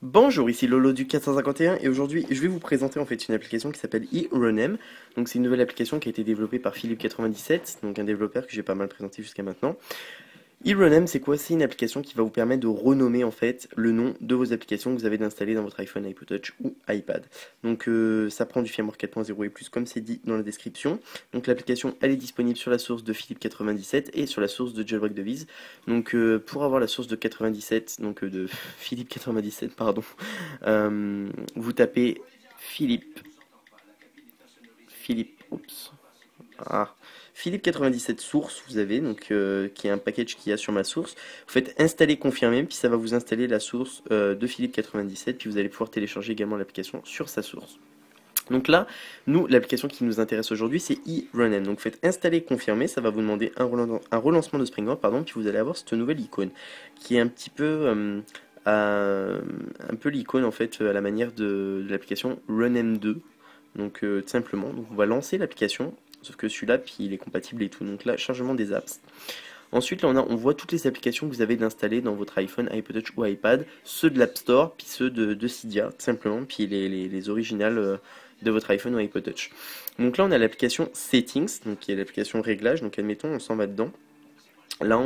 Bonjour, ici Lolo du 451 et aujourd'hui je vais vous présenter en fait une application qui s'appelle eRunem. Donc c'est une nouvelle application qui a été développée par Philippe97, donc un développeur que j'ai pas mal présenté jusqu'à maintenant. eRunem, c'est quoi? C'est une application qui va vous permettre de renommer en fait le nom de vos applications que vous avez d'installer dans votre iPhone, iPod Touch ou iPad. Donc ça prend du firmware 4.0 et plus comme c'est dit dans la description. Donc l'application elle est disponible sur la source de Philippe97 et sur la source de Jailbreak Device. Donc pour avoir la source de 97, donc de Philippe97 pardon, vous tapez Philippe, oups, ah, Philippe 97 source, vous avez donc qui est un package qu'il y a sur ma source. Vous faites installer confirmer, puis ça va vous installer la source de Philippe 97, puis vous allez pouvoir télécharger également l'application sur sa source. Donc là, nous, l'application qui nous intéresse aujourd'hui, c'est eRunem. Donc faites installer confirmer, ça va vous demander un relancement de Springboard, pardon, puis vous allez avoir cette nouvelle icône qui est un petit peu un peu l'icône en fait à la manière de l'application Runem 2. Donc tout simplement, donc on va lancer l'application, sauf que celui-là, puis il est compatible et tout. Donc là, chargement des apps. Ensuite, là, on voit toutes les applications que vous avez d'installer dans votre iPhone, iPod Touch ou iPad, ceux de l'App Store, puis ceux de Cydia, tout simplement, puis les originales de votre iPhone ou iPod Touch. Donc là, on a l'application Settings, donc qui est l'application réglage. Donc admettons, on s'en va dedans. Là,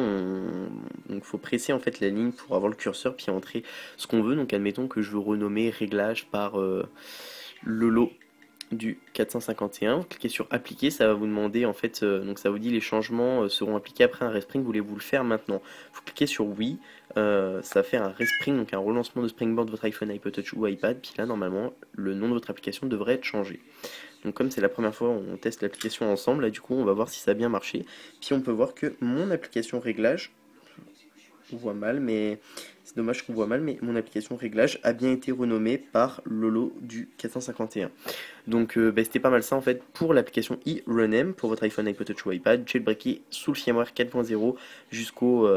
donc faut presser en fait la ligne pour avoir le curseur puis entrer ce qu'on veut. Donc admettons que je veux renommer réglage par Lolo du 451. Vous cliquez sur appliquer, ça va vous demander en fait, donc ça vous dit les changements seront appliqués après un respring, voulez-vous le faire maintenant? Vous cliquez sur oui, ça va faire un respring, donc un relancement de Springboard de votre iPhone, iPod Touch ou iPad, puis là normalement le nom de votre application devrait être changé. Donc comme c'est la première fois on teste l'application ensemble, là du coup on va voir si ça a bien marché. Puis on peut voir que mon application réglage, on voit mal, mais c'est dommage qu'on voit mal, mais mon application réglage a bien été renommée par Lolo du 451. Donc bah, c'était pas mal ça en fait pour l'application eRunem pour votre iPhone, iPod Touch ou iPad, jailbreaké sous le firmware 4.0 jusqu'au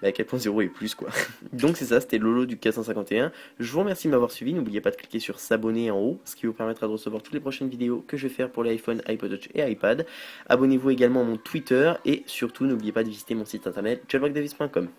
4.0 et plus quoi. Donc c'est ça, c'était Lolo du 451. Je vous remercie de m'avoir suivi, n'oubliez pas de cliquer sur s'abonner en haut, ce qui vous permettra de recevoir toutes les prochaines vidéos que je vais faire pour l'iPhone, iPod Touch et iPad. Abonnez-vous également à mon Twitter et surtout n'oubliez pas de visiter mon site internet jailbreakdavis.com.